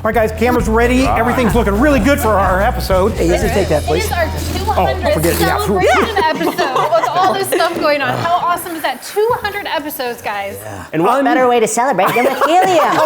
All right, guys, camera's ready. Everything's looking really good for our episode. Hey, easy, take that, please. It is our 200th celebration episode with all this stuff going on. How awesome is that? 200 episodes, guys. Yeah. And what better way to celebrate than with helium?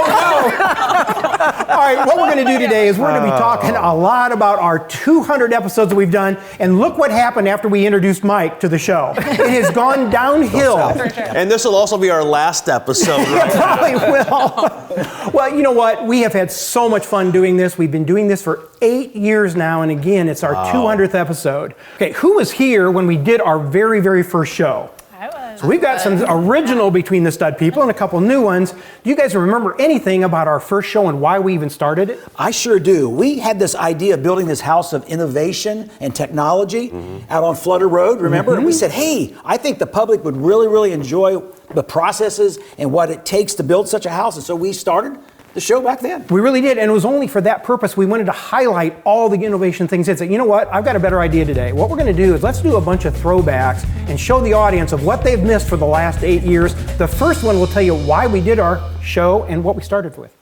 All right, what we're going to do today is we're going to be talking a lot about our 200 episodes that we've done, and look what happened after we introduced Mike to the show. It has gone downhill. For sure. And this will also be our last episode, right? It probably will. Well, you know what? We have had so much fun doing this. We've been doing this for 8 years now, and again, it's our 200th episode. Okay, who was here when we did our very, very first show? I was. So we've got some original Between the Stud people and a couple new ones. Do you guys remember anything about our first show and why we even started it? I sure do. We had this idea of building this house of innovation and technology out on Flutter Road, remember? And we said, hey, I think the public would really, really enjoy the processes and what it takes to build such a house. And so we started the show back then. We really did, and it was only for that purpose. We wanted to highlight all the innovation things. And say, you know what? I've got a better idea today. What we're going to do is let's do a bunch of throwbacks and show the audience of what they've missed for the last 8 years. The first one will tell you why we did our show and what we started with.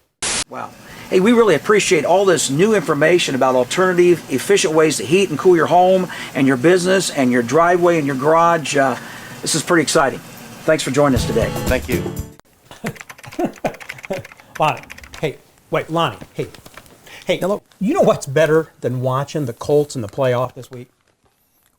Wow. Hey, we really appreciate all this new information about alternative, efficient ways to heat and cool your home and your business and your driveway and your garage. This is pretty exciting. Thanks for joining us today. Thank you. Lonnie. Hey, wait, Lonnie. Hey. Hello. You know what's better than watching the Colts in the playoff this week?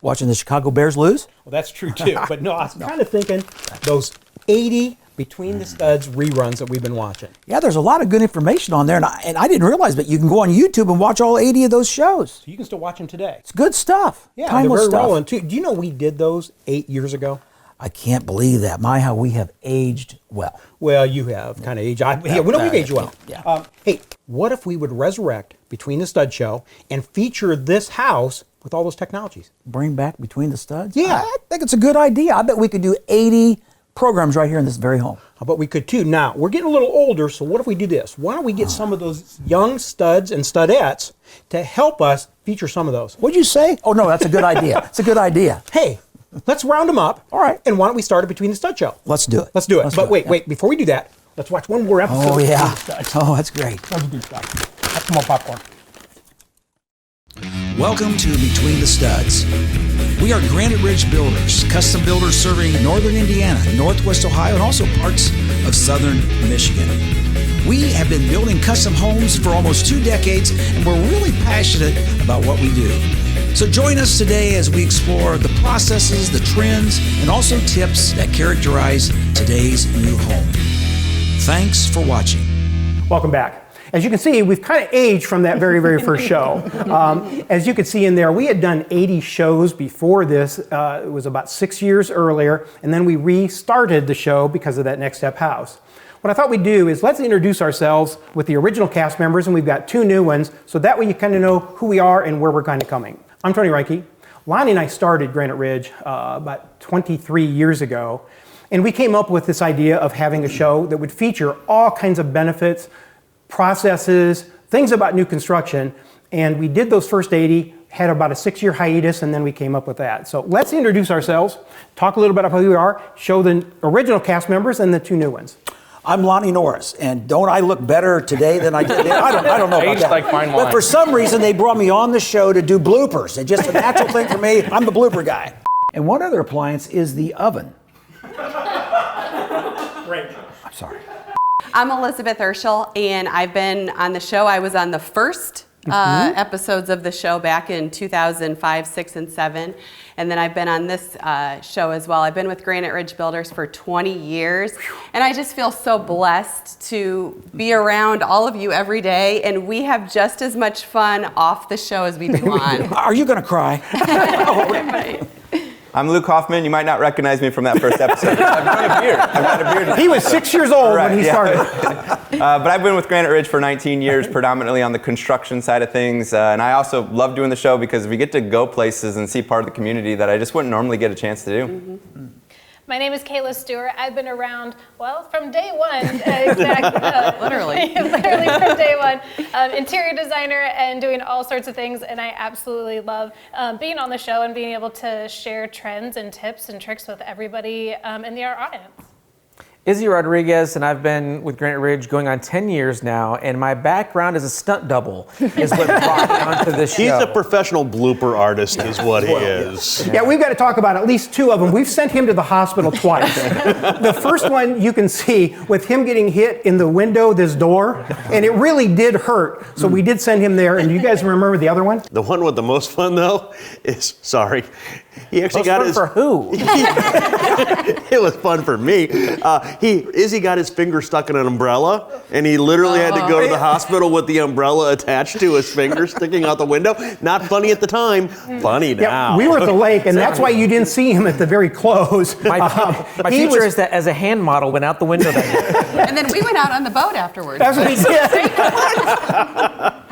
Watching the Chicago Bears lose? Well, that's true too. But no, I was kind of thinking those 80 Between the Studs reruns that we've been watching. Yeah, there's a lot of good information on there, and I didn't realize, but you can go on YouTube and watch all 80 of those shows. So you can still watch them today. It's good stuff. Yeah, Timeless they're very stuff. relevant too. Do you know we did those 8 years ago? I can't believe that. My, how we have aged well. Well, you have kind of aged. We've aged well. Yeah. Hey, what if we would resurrect Between the Stud show and feature this house with all those technologies? Bring back Between the Studs? Yeah. I think it's a good idea. I bet we could do 80 programs right here in this very home. But we could too. Now, we're getting a little older, so what if we do this? Why don't we get some of those young studs and studettes to help us feature some of those? What'd you say? Oh, no, that's a good idea. It's a good idea. Hey, let's round them up. All right. And why don't we start a Between the Stud show? Let's do it. Let's do it. Let's But do it. wait, before we do that, let's watch one more episode. Oh, of yeah. Between the Studs. Oh, that's great. Let's do stuff. Have some more popcorn. Welcome to Between the Studs. We are Granite Ridge Builders, custom builders serving northern Indiana, northwest Ohio, and also parts of southern Michigan. We have been building custom homes for almost 2 decades, and we're really passionate about what we do. So join us today as we explore the processes, the trends, and also tips that characterize today's new home. Thanks for watching. Welcome back. As you can see, we've kind of aged from that very, very first show. As you can see in there, we had done 80 shows before this. It was about 6 years earlier, and then we restarted the show because of that Next Step house. What I thought we'd do is let's introduce ourselves with the original cast members, and we've got 2 new ones, so that way you kind of know who we are and where we're kind of coming. I'm Tony Reike. Lonnie and I started Granite Ridge about 23 years ago, and we came up with this idea of having a show that would feature all kinds of benefits, processes, things about new construction, and we did those first 80, had about a 6-year hiatus, and then we came up with that. So let's introduce ourselves, talk a little bit about who we are, show the original cast members and the 2 new ones. I'm Lonnie Norris, and don't I look better today than I did then? I don't know about Aged that. like fine wine. But for some reason, they brought me on the show to do bloopers. It's just a natural thing for me. I'm the blooper guy. And one other appliance is the oven. Great. I'm sorry. I'm Elizabeth Urschel, and I've been on the show. I was on the first episodes of the show back in 2005, 6, and 7. And then I've been on this show as well. I've been with Granite Ridge Builders for 20 years. And I just feel so blessed to be around all of you every day. And we have just as much fun off the show as we do on. Are you going to cry? Right. I'm Luke Hoffman. You might not recognize me from that first episode. I've got a beard. He was 6 years old when he started. But I've been with Granite Ridge for 19 years, predominantly on the construction side of things. And I also love doing the show because we get to go places and see part of the community that I just wouldn't normally get a chance to do. Mm-hmm. My name is Kayla Stewart. I've been around, well, from day one. Literally. Literally from day one. Interior designer and doing all sorts of things. And I absolutely love being on the show and being able to share trends and tips and tricks with everybody in our audience. Izzy Rodriguez, and I've been with Granite Ridge going on 10 years now, and my background as a stunt double is what brought me onto this show. He's a professional blooper artist is what he is. Yeah, we've got to talk about at least 2 of them. We've sent him to the hospital twice. The first one you can see with him getting hit in the window, this door, and it really did hurt. So we did send him there. And you guys remember the other one? The one with the most fun, though, is, sorry, he actually Most got fun his... for who? It was fun for me. Izzy got his finger stuck in an umbrella, and he literally had to go to the hospital with the umbrella attached to his finger sticking out the window. Not funny at the time, funny now. Yeah, we were at the lake, and that's why you didn't see him at the very close. My future is that as a hand model went out the window that day. And then we went out on the boat afterwards. That's what he did.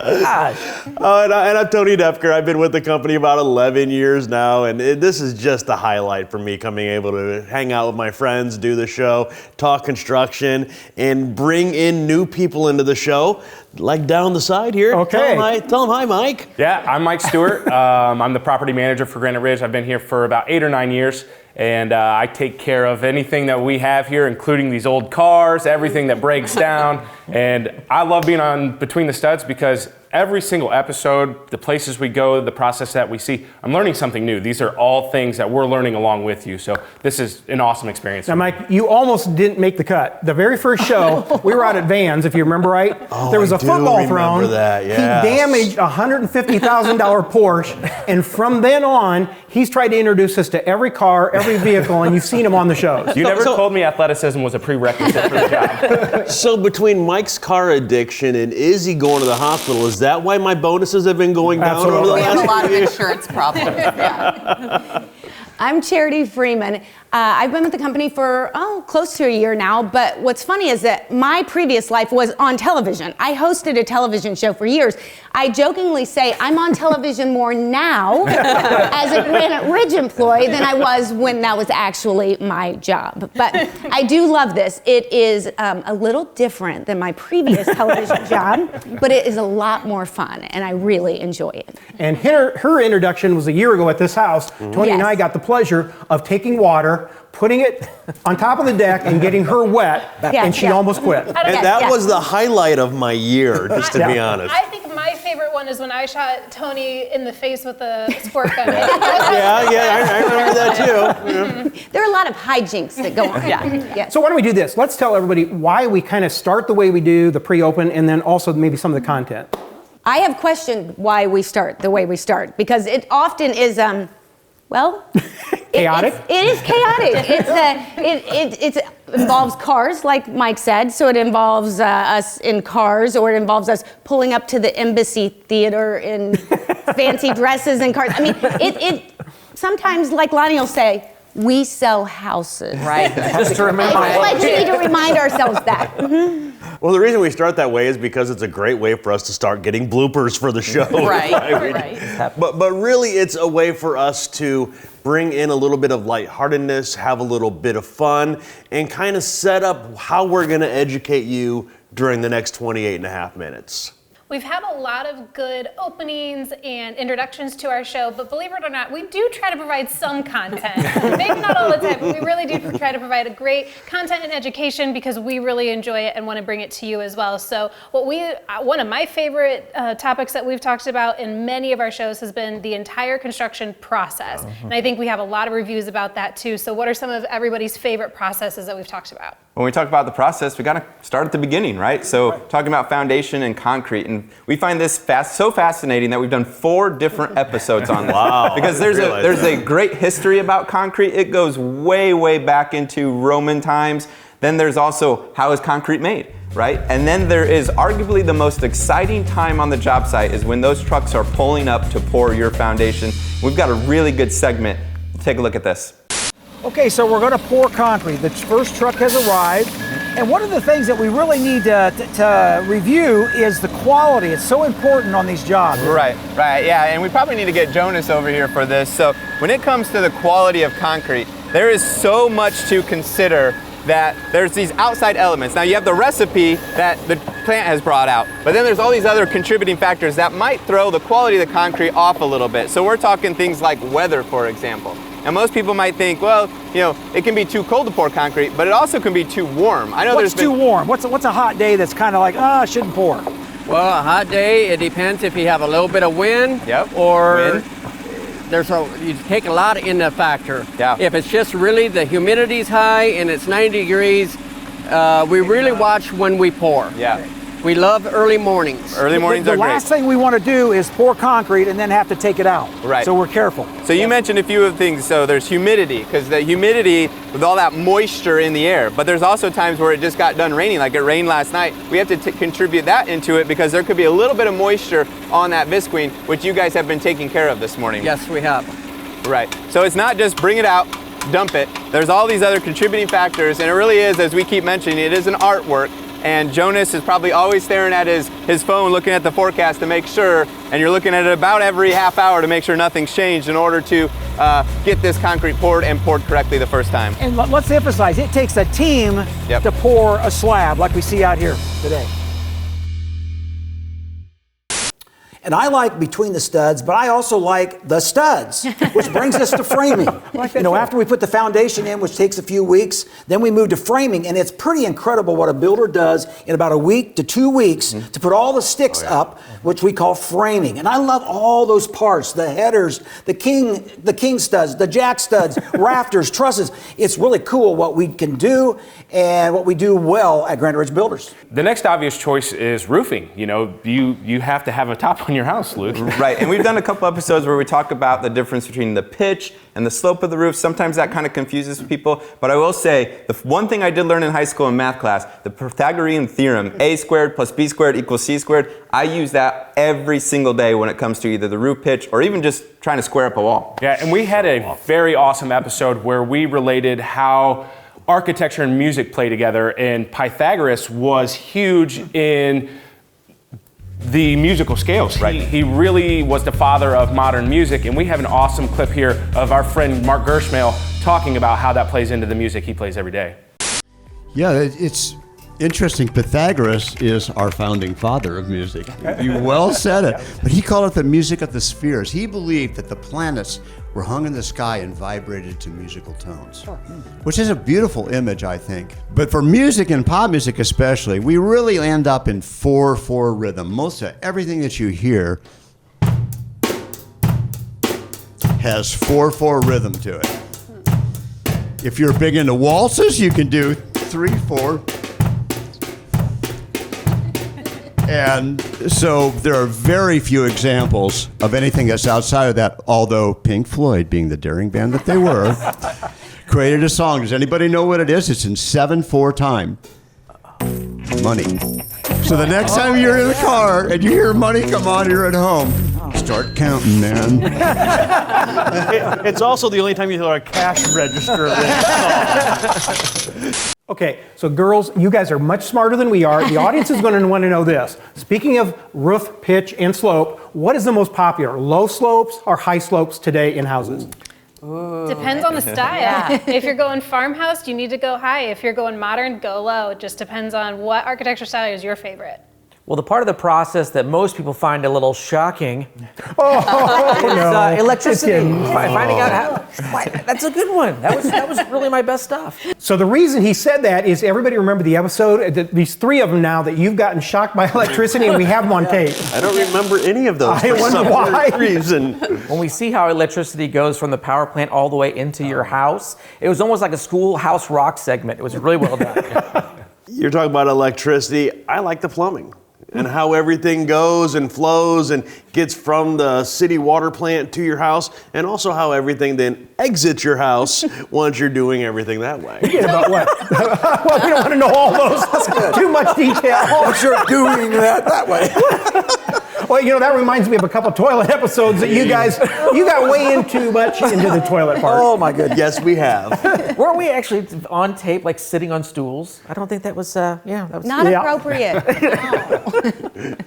Gosh. And I'm Tony Defker. I've been with the company about 11 years now, and this is just a highlight for me, coming able to hang out with my friends, do the show, talk construction, and bring in new people into the show, like down the side here. Okay. Tell them hi, Mike. Yeah, I'm Mike Stewart. I'm the property manager for Granite Ridge. I've been here for about 8 or 9 years, and I take care of anything that we have here, including these old cars, everything that breaks down. And I love being on Between the Studs because every single episode, the places we go, the process that we see, I'm learning something new. These are all things that we're learning along with you. So this is an awesome experience. Now, Mike, you almost didn't make the cut. The very first show, we were out at Vans, if you remember right. There was a football thrown. That, yes. He damaged a $150,000 Porsche, and from then on, he's tried to introduce us to every car, every vehicle, and you've seen him on the shows. You never told me athleticism was a prerequisite for the job. So between Mike's car addiction and Izzy going to the hospital, is that why my bonuses have been going down over the We have a last lot of few years? insurance problems. Yeah. I'm Charity Freeman. I've been with the company for, close to a year now, but what's funny is that my previous life was on television. I hosted a television show for years. I jokingly say I'm on television more now as a Granite Ridge employee than I was when that was actually my job. But I do love this. It is a little different than my previous television job, but it is a lot more fun, and I really enjoy it. And her introduction was a year ago at this house. Tony and Yes. I got the pleasure of taking water, putting it on top of the deck and getting her wet, and she almost quit. And that was the highlight of my year, just to be honest. I think my favorite one is when I shot Tony in the face with a squirt gun. Yeah, I remember that too. Yeah. There are a lot of hijinks that go on. Yeah. So why don't we do this? Let's tell everybody why we kind of start the way we do, the pre-open, and then also maybe some of the content. I have questioned why we start the way we start, because it often is, Chaotic? It is chaotic. It involves cars, like Mike said, so it involves us in cars, or it involves us pulling up to the Embassy Theater in fancy dresses and cars. I mean, it sometimes, like Lonnie will say, we sell houses. Right. Just to remember. Like we need to remind ourselves that. Well, the reason we start that way is because it's a great way for us to start getting bloopers for the show. Right. But really, it's a way for us to bring in a little bit of lightheartedness, have a little bit of fun, and kind of set up how we're going to educate you during the next 28 and a half minutes. We've had a lot of good openings and introductions to our show, but believe it or not, we do try to provide some content. Maybe not all the time, but we really do try to provide a great content and education because we really enjoy it and want to bring it to you as well. So one of my favorite topics that we've talked about in many of our shows has been the entire construction process. And I think we have a lot of reviews about that too. So what are some of everybody's favorite processes that we've talked about? When we talk about the process, we got to start at the beginning, right? So talking about foundation and concrete, and we find this so fascinating that we've done 4 different episodes on this. Wow. Because there's a great history about concrete. It goes way, way back into Roman times. Then there's also how is concrete made, right? And then there is arguably the most exciting time on the job site is when those trucks are pulling up to pour your foundation. We've got a really good segment. Take a look at this. Okay, so we're going to pour concrete. The first truck has arrived. And one of the things that we really need to review is the quality. It's so important on these jobs. Right, yeah, and we probably need to get Jonas over here for this. So when it comes to the quality of concrete, there is so much to consider that there's these outside elements. Now you have the recipe that the plant has brought out, but then there's all these other contributing factors that might throw the quality of the concrete off a little bit. So we're talking things like weather, for example. And most people might think, well, you know, it can be too cold to pour concrete, but it also can be too warm. I know What's too warm? What's a hot day that's kind of like, I shouldn't pour? Well, a hot day, it depends if you have a little bit of wind or Wind. you take a lot in the factor. Yeah. If it's just really the humidity's high and it's 90 degrees, we really watch when we pour. Yeah. We love early mornings. Early mornings The are great. last thing we want to do is pour concrete and then have to take it out. Right. So we're careful. So you mentioned a few of the things. So there's humidity, because the humidity with all that moisture in the air. But there's also times where it just got done raining, like it rained last night. We have to contribute that into it because there could be a little bit of moisture on that visqueen, which you guys have been taking care of this morning. Yes, we have. Right. So it's not just bring it out, dump it. There's all these other contributing factors, and it really is, as we keep mentioning, it is an artwork. And Jonas is probably always staring at his phone, looking at the forecast to make sure, and you're looking at it about every half hour to make sure nothing's changed in order to get this concrete poured and poured correctly the first time. And let's emphasize, it takes a team Yep. to pour a slab like we see out here today. And I like Between the Studs, but I also like the studs, which brings us to framing. After we put the foundation in, which takes a few weeks, then we move to framing, and it's pretty incredible what a builder does in about a week to 2 weeks to put all the sticks up, which we call framing. And I love all those parts, the headers, the king studs, the jack studs, rafters, trusses. It's really cool what we can do and what we do well at Granite Ridge Builders. The next obvious choice is roofing. You have to have a top on your house, Luke. Right, and we've done a couple episodes where we talk about the difference between the pitch and the slope of the roof. Sometimes that kind of confuses people, but I will say, the one thing I did learn in high school in math class, the Pythagorean theorem, a squared plus b squared equals c squared, I use that every single day when it comes to either the roof pitch or even just trying to square up a wall. Yeah, and we had a very awesome episode where we related how architecture and music play together, and Pythagoras was huge in the musical scales. Right. He really was the father of modern music, and we have an awesome clip here of our friend Mark Gershmail talking about how that plays into the music he plays every day. Yeah, it's interesting. Pythagoras is our founding father of music. You well said it. But he called it the music of the spheres. He believed that the planets were hung in the sky and vibrated to musical tones, which is a beautiful image, I think. But for music and pop music especially, we really end up in 4/4 rhythm. Most of everything that you hear has 4/4 rhythm to it. If you're big into waltzes, you can do 3/4. And so there are very few examples of anything that's outside of that, although Pink Floyd, being the daring band that they were, created a song. Does anybody know what it is? It's in 7/4 time. Money. So the next time you're in the car and you hear money come on, you're at home. Start counting, man. It's also the only time you hear a cash register. Okay, so girls, you guys are much smarter than we are. The audience is going to want to know this. Speaking of roof pitch and slope, what is the most popular, low slopes or high slopes today in houses? Ooh. Depends on the style. If you're going farmhouse, you need to go high. If you're going modern, go low. It just depends on what architecture style is your favorite. Well, the part of the process that most people find a little shocking is electricity. Finding out how. That's a good one. That was really my best stuff. So the reason he said that is everybody remember the episode, these three of them now that you've gotten shocked by electricity and we have them on tape. I don't remember any of those. I wonder why. Reason. When we see how electricity goes from the power plant all the way into your house, it was almost like a schoolhouse rock segment. It was really well done. You're talking about electricity. I like the plumbing and how everything goes and flows and gets from the city water plant to your house, and also how everything then exits your house once you're doing everything that way. Forget about what? Well, we don't want to know all those. Too much detail. Once you're doing that way. Well, that reminds me of a couple toilet episodes that you got way in too much into the toilet part. Oh my goodness. Yes, we have. Weren't we actually on tape, like sitting on stools? I don't think that was, that was Not appropriate.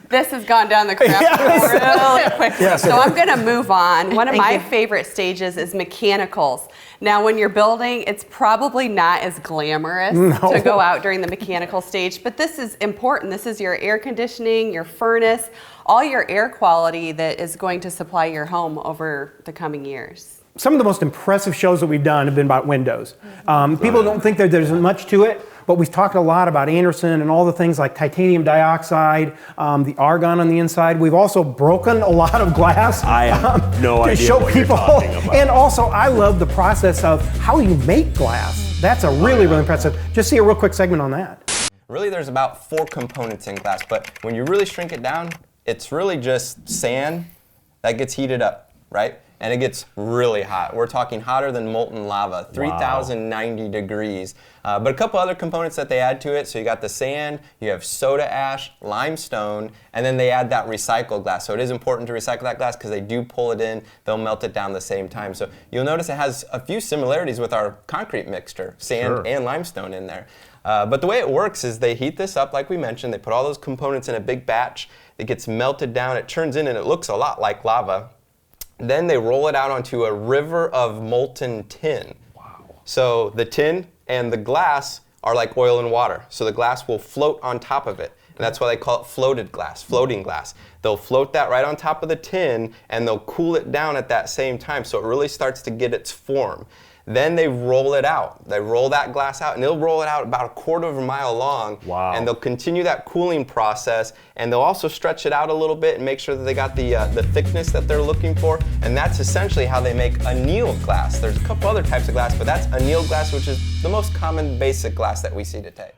This has gone down the crap really quickly. So I'm going to move on. One of my favorite stages is mechanicals. Now, when you're building, it's probably not as glamorous to go out during the mechanical stage, but this is important. This is your air conditioning, your furnace, all your air quality that is going to supply your home over the coming years. some of the most impressive shows that we've done have been about windows. People don't think that there's much to it, but we've talked a lot about Anderson and all the things like titanium dioxide, the argon on the inside. We've also broken a lot of glass. I have no to idea show what people. you're talking about. And also, I love the process of how you make glass. That's a really impressive. Just see a real quick segment on that. Really, there's about 4 components in glass, but when you really shrink it down, it's really just sand that gets heated up, right? And it gets really hot. We're talking hotter than molten lava, 3,090 degrees. But a couple other components that they add to it. So you got the sand, you have soda ash, limestone, and then they add that recycled glass. So it is important to recycle that glass because they do pull it in, they'll melt it down the same time. So you'll notice it has a few similarities with our concrete mixture, sand and limestone in there. But the way it works is they heat this up like we mentioned, they put all those components in a big batch, it gets melted down, it turns in and it looks a lot like lava. Then they roll it out onto a river of molten tin. Wow. So the tin and the glass are like oil and water. So the glass will float on top of it. And that's why they call it floated glass, floating glass. They'll float that right on top of the tin and they'll cool it down at that same time so it really starts to get its form. Then they roll it out. They roll that glass out, and they'll roll it out about 1/4 of a mile long. Wow. And they'll continue that cooling process, and they'll also stretch it out a little bit and make sure that they got the thickness that they're looking for. And that's essentially how they make annealed glass. There's a couple other types of glass, but that's annealed glass, which is the most common basic glass that we see today.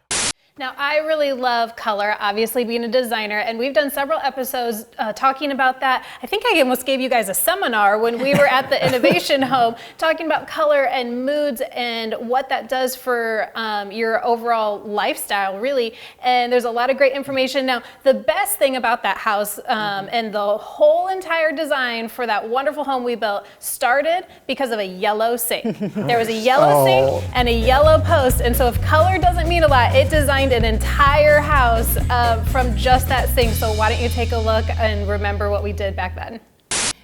Now, I really love color, obviously being a designer, and we've done several episodes talking about that. I think I almost gave you guys a seminar when we were at the Innovation Home talking about color and moods and what that does for your overall lifestyle, really. And there's a lot of great information. Now, the best thing about that house and the whole entire design for that wonderful home we built started because of a yellow sink. There was a yellow sink and a yellow post, and so if color doesn't mean a lot, it designed an entire house from just that sink. So why don't you take a look and remember what we did back then.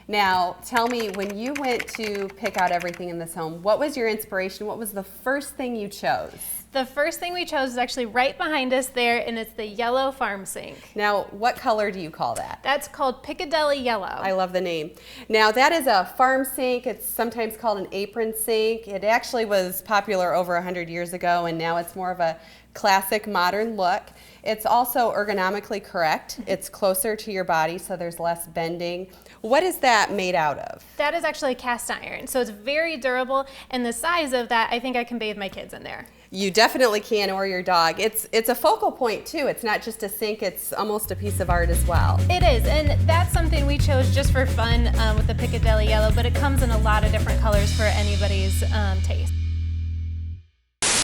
Now, tell me, when you went to pick out everything in this home, what was your inspiration? What was the first thing you chose? The first thing we chose is actually right behind us there, and it's the yellow farm sink. Now, what color do you call that? That's called Piccadilly Yellow. I love the name. Now, that is a farm sink. It's sometimes called an apron sink. It actually was popular over 100 years ago, and now it's more of a classic modern look. It's also ergonomically correct. It's closer to your body, so there's less bending. What is that made out of? That is actually cast iron, so it's very durable, and the size of that, I think I can bathe my kids in there. You definitely can, or your dog. It's a focal point too. It's not just a sink, it's almost a piece of art as well. It is, and that's something we chose just for fun with the Piccadilly Yellow, but it comes in a lot of different colors for anybody's taste.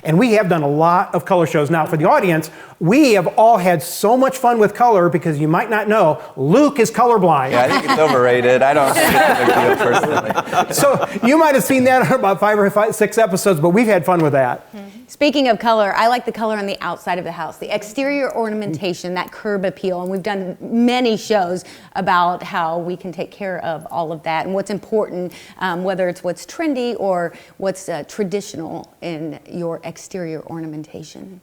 And we have done a lot of color shows. Now, for the audience, we have all had so much fun with color because you might not know, Luke is colorblind. Yeah, I think it's overrated. I don't think it's a big deal personally. So you might have seen that on about 5 or 6 episodes, but we've had fun with that. Speaking of color, I like the color on the outside of the house, the exterior ornamentation, that curb appeal. And we've done many shows about how we can take care of all of that and what's important, whether it's what's trendy or what's traditional in your exterior ornamentation.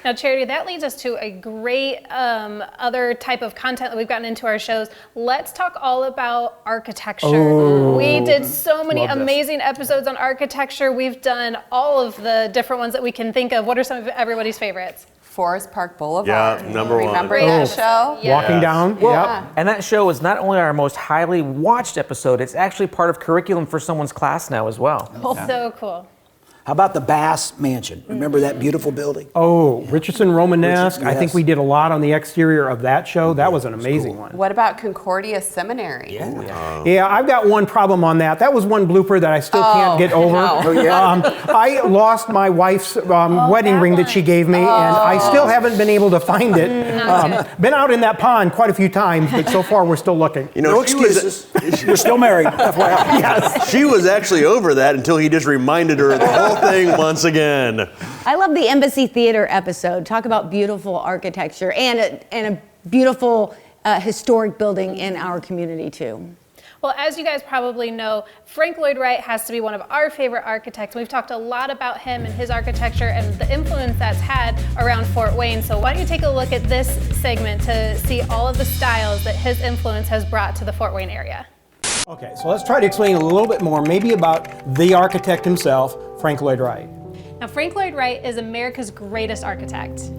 Now, Charity, that leads us to a great other type of content that we've gotten into our shows. Let's talk all about architecture. We did so many amazing episodes on architecture. We've done all of the different ones that we can think of. What are some of everybody's favorites? Forest Park Boulevard. Yeah, number one. Remember that show? Yeah. Walking down. Well, and that show is not only our most highly watched episode, it's actually part of curriculum for someone's class now as well. So cool. How about the Bass Mansion? Remember that beautiful building? Oh, Richardson Romanesque. Yes. I think we did a lot on the exterior of that show. That was an amazing one. What about Concordia Seminary? Yeah, I've got one problem on that. That was one blooper that I still can't get over. I lost my wife's wedding ring that she gave me, and I still haven't been able to find it. Been out in that pond quite a few times, but so far we're still looking. You know, No excuses. You're still married, FYI. Yes. She was actually over that until he just reminded her of the whole thing once again. I love the Embassy Theater episode. Talk about beautiful architecture and a beautiful historic building in our community too. Well, as you guys probably know, Frank Lloyd Wright has to be one of our favorite architects. We've talked a lot about him and his architecture and the influence that's had around Fort Wayne. So why don't you take a look at this segment to see all of the styles that his influence has brought to the Fort Wayne area. Okay, so let's try to explain a little bit more, maybe about the architect himself, Frank Lloyd Wright. Now, Frank Lloyd Wright is America's greatest architect.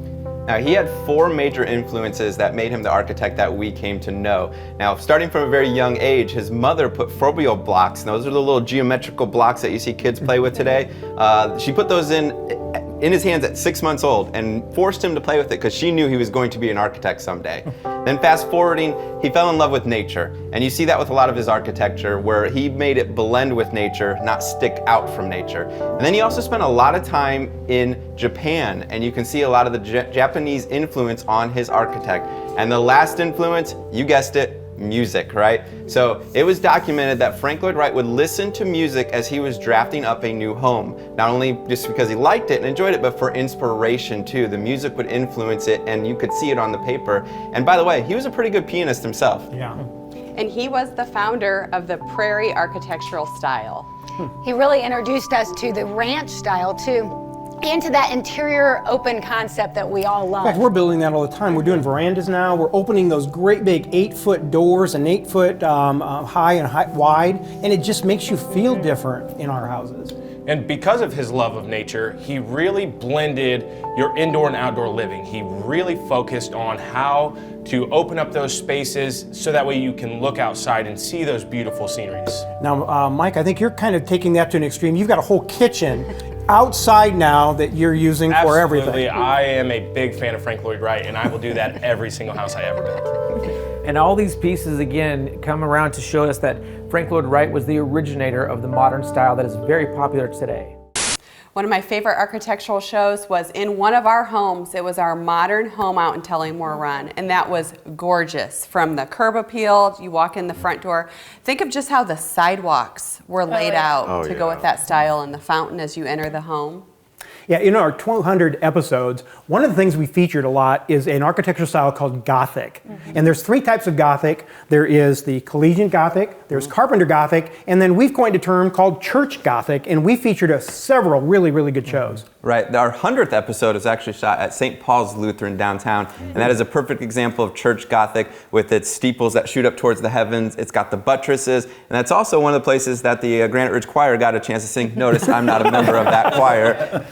Now, he had 4 major influences that made him the architect that we came to know. Now, starting from a very young age, his mother put Froebel blocks, and those are the little geometrical blocks that you see kids play with today. She put those in his hands at 6 months old and forced him to play with it because she knew he was going to be an architect someday. Then fast forwarding, he fell in love with nature. And you see that with a lot of his architecture where he made it blend with nature, not stick out from nature. And then he also spent a lot of time in Japan, and you can see a lot of the Japanese influence on his architect. And the last influence, you guessed it, music, right? So it was documented that Frank Lloyd Wright would listen to music as he was drafting up a new home. Not only just because he liked it and enjoyed it, but for inspiration too. The music would influence it and you could see it on the paper. And by the way, he was a pretty good pianist himself. Yeah. And he was the founder of the Prairie architectural style. He really introduced us to the ranch style too, and to that interior open concept that we all love. In fact, we're building that all the time. We're doing verandas now. We're opening those great big 8-foot doors and 8-foot high and wide, and it just makes you feel different in our houses. And because of his love of nature, he really blended your indoor and outdoor living. He really focused on how to open up those spaces so that way you can look outside and see those beautiful sceneries. Now, Mike, I think you're kind of taking that to an extreme. You've got a whole kitchen outside now that you're using for everything. Absolutely. I am a big fan of Frank Lloyd Wright, and I will do that every single house I ever build. And all these pieces, again, come around to show us that Frank Lloyd Wright was the originator of the modern style that is very popular today. One of my favorite architectural shows was in one of our homes. It was our modern home out in Tullymore Run, and that was gorgeous. From the curb appeal, you walk in the front door. Think of just how the sidewalks were laid out to go with that style, and the fountain as you enter the home. Yeah, in our 1,200 episodes, one of the things we featured a lot is an architectural style called Gothic. And there's 3 types of Gothic. There is the collegiate Gothic, there's Carpenter Gothic, and then we've coined a term called Church Gothic, and we featured several really, really good shows. Right, our 100th episode is actually shot at St. Paul's Lutheran downtown, and that is a perfect example of Church Gothic with its steeples that shoot up towards the heavens. It's got the buttresses, and that's also one of the places that the Granite Ridge Choir got a chance to sing. Notice I'm not a member of that choir.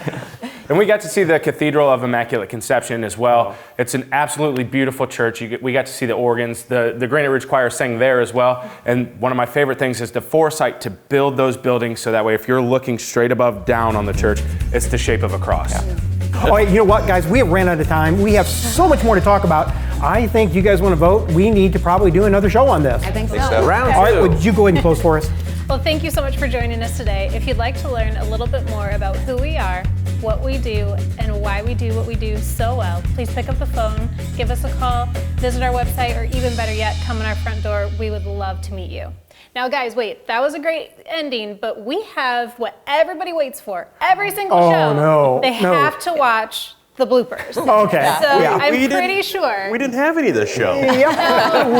And we got to see the Cathedral of Immaculate Conception as well. It's an absolutely beautiful church. We got to see the organs. The Granite Ridge Choir sang there as well. And one of my favorite things is the foresight to build those buildings so that way if you're looking straight above down on the church, it's the shape of a cross. Yeah. All right, you know what, guys? We have ran out of time. We have so much more to talk about. I think you guys want to vote. We need to probably do another show on this. I think so. Round 2. All right, would you go ahead and close for us? Well, thank you so much for joining us today. If you'd like to learn a little bit more about who we are, what we do, and why we do what we do so well, please pick up the phone, give us a call, visit our website, or even better yet, come in our front door. We would love to meet you. Now, guys, wait, that was a great ending, but we have what everybody waits for. Every single show, no, they have to watch the bloopers. Okay. So I'm pretty sure. We didn't have any of this show. No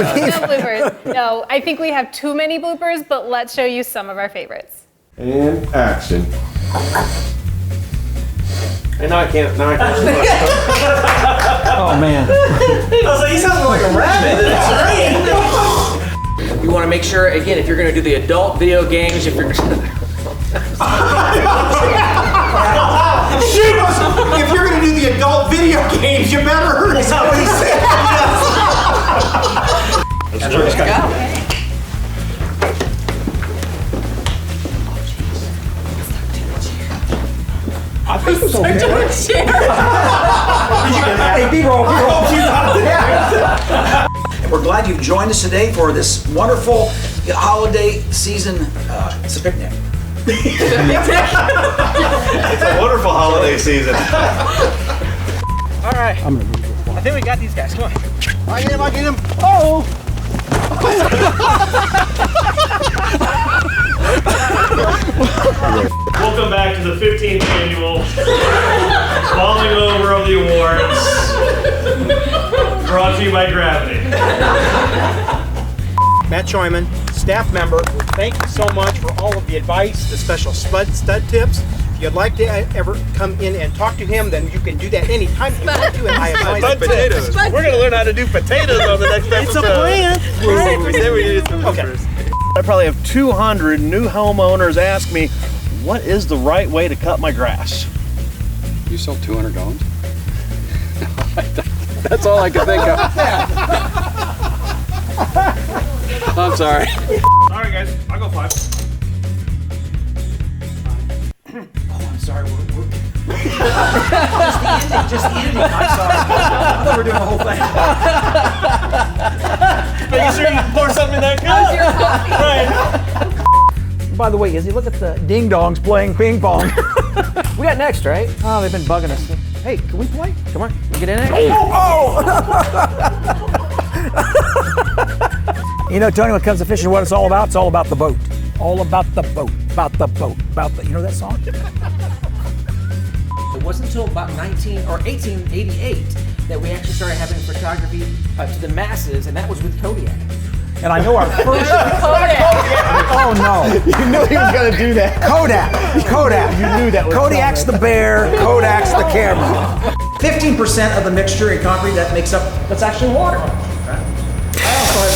bloopers. No, I think we have too many bloopers, but let's show you some of our favorites. And action. And now I can't. Oh, man. I was like, he sounds like a rabbit. You want to make sure, again, if you're going to do the adult video games, if you're... If you're going to do the adult video games, you better hurry. Is that what he said? Let's go. I think it was okay. Hey, B-roll. We're glad you've joined us today for this wonderful holiday season. It's a picnic. It's a wonderful holiday season. All right. I think we got these guys. Come on. I get him. Oh! Welcome back to the 15th annual Falling Over of the Awards, brought to you by Gravity. Matt Schoeman, staff member, thank you so much for all of the advice, the special stud tips. If you'd like to ever come in and talk to him, then you can do that anytime you want to. And I advise Potatoes. We're going to learn how to do potatoes on the next episode. It's a plant. We said we needed some bloopers. probably have 200 new homeowners ask me, what is the right way to cut my grass? You sold 200 domes? That's all I can think of. I'm sorry. All right, guys, I'll go 5. Oh, I'm sorry. Just the ending. I'm sorry. I thought we were doing the whole thing. Making sure you pour something in that cup. Right. By the way, Izzy, look at the ding-dongs playing ping pong. We got next, right? Oh, they've been bugging us. Hey, can we play? Come on, we get in it. You know, Tony, when it comes to fishing, what it's all about? It's all about the boat. All about the boat. About the boat. About the. You know that song? It wasn't until about 1888 that we actually started having photography to the masses, and that was with Kodiak. And I know our first. Oh no! You knew he was going to do that. Kodak. You knew that was Kodiak's the bear. Kodak's the camera. 15% of the mixture in concrete that's actually water. I also have.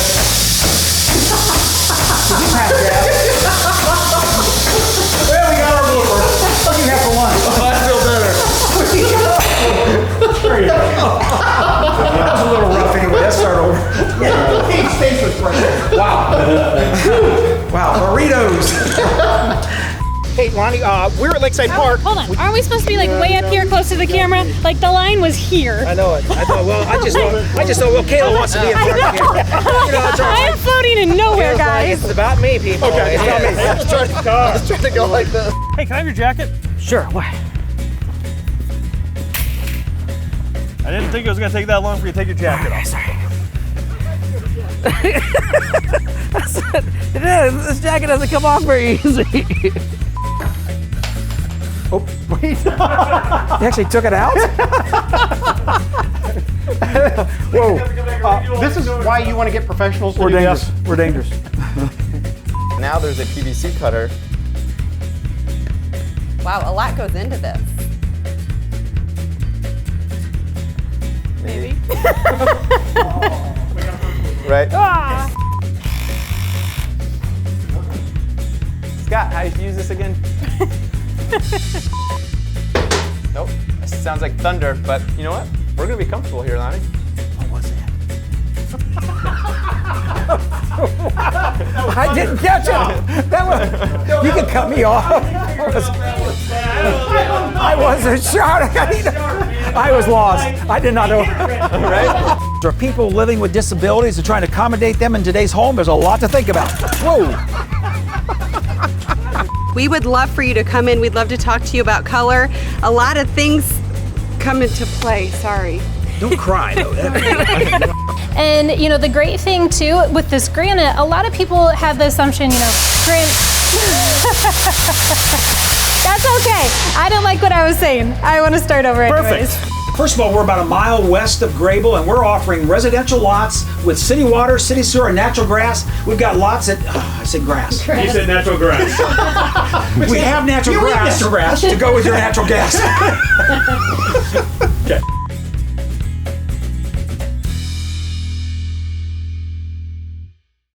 Did you pass that? Well, we got our bloopers. What do you have for lunch? I feel better. There you go. That was a little rough anyway. Let's start over. His face was fresh. Wow. Wow. Burritos. Hey, Lonnie, we're at Lakeside Park. Hold on. Aren't we supposed to be like way up here close to the camera? Like the line was here. I know it. I thought, well, I just thought, well, Kayla wants to be in front of the camera. You know, it's all right. I'm floating in nowhere, guys. It's about me, people. Okay, it's about me. Let's try to go like this. Hey, can I have your jacket? Sure. What? I didn't think it was going to take that long for you to take your jacket off. Sorry. This jacket doesn't come off very easy. Oh, wait. You actually took it out? Whoa. This is why you want to get professionals to We're do dangerous. this. We're dangerous. Now there's a PVC cutter. Wow, a lot goes into this. Maybe. Right? Scott, how do you use this again? Nope. It sounds like thunder, but you know what? We're gonna be comfortable here, Lonnie. What was that? I didn't catch it. That was. You can cut me off. I wasn't shouting. I was lost. I did not know. Right? There are people living with disabilities and trying to accommodate them in today's home. There's a lot to think about. Whoa. We would love for you to come in. We'd love to talk to you about color. A lot of things come into play. Sorry. Don't cry, though. And you know, the great thing too with this granite, a lot of people have the assumption, you know, That's okay. I don't like what I was saying. I want to start over anyways. Perfect. First of all, we're about a mile west of Grable, and we're offering residential lots with city water, city sewer, and natural grass. We've got lots at, I said grass. You said natural grass. We have natural grass to go with your natural gas. Okay.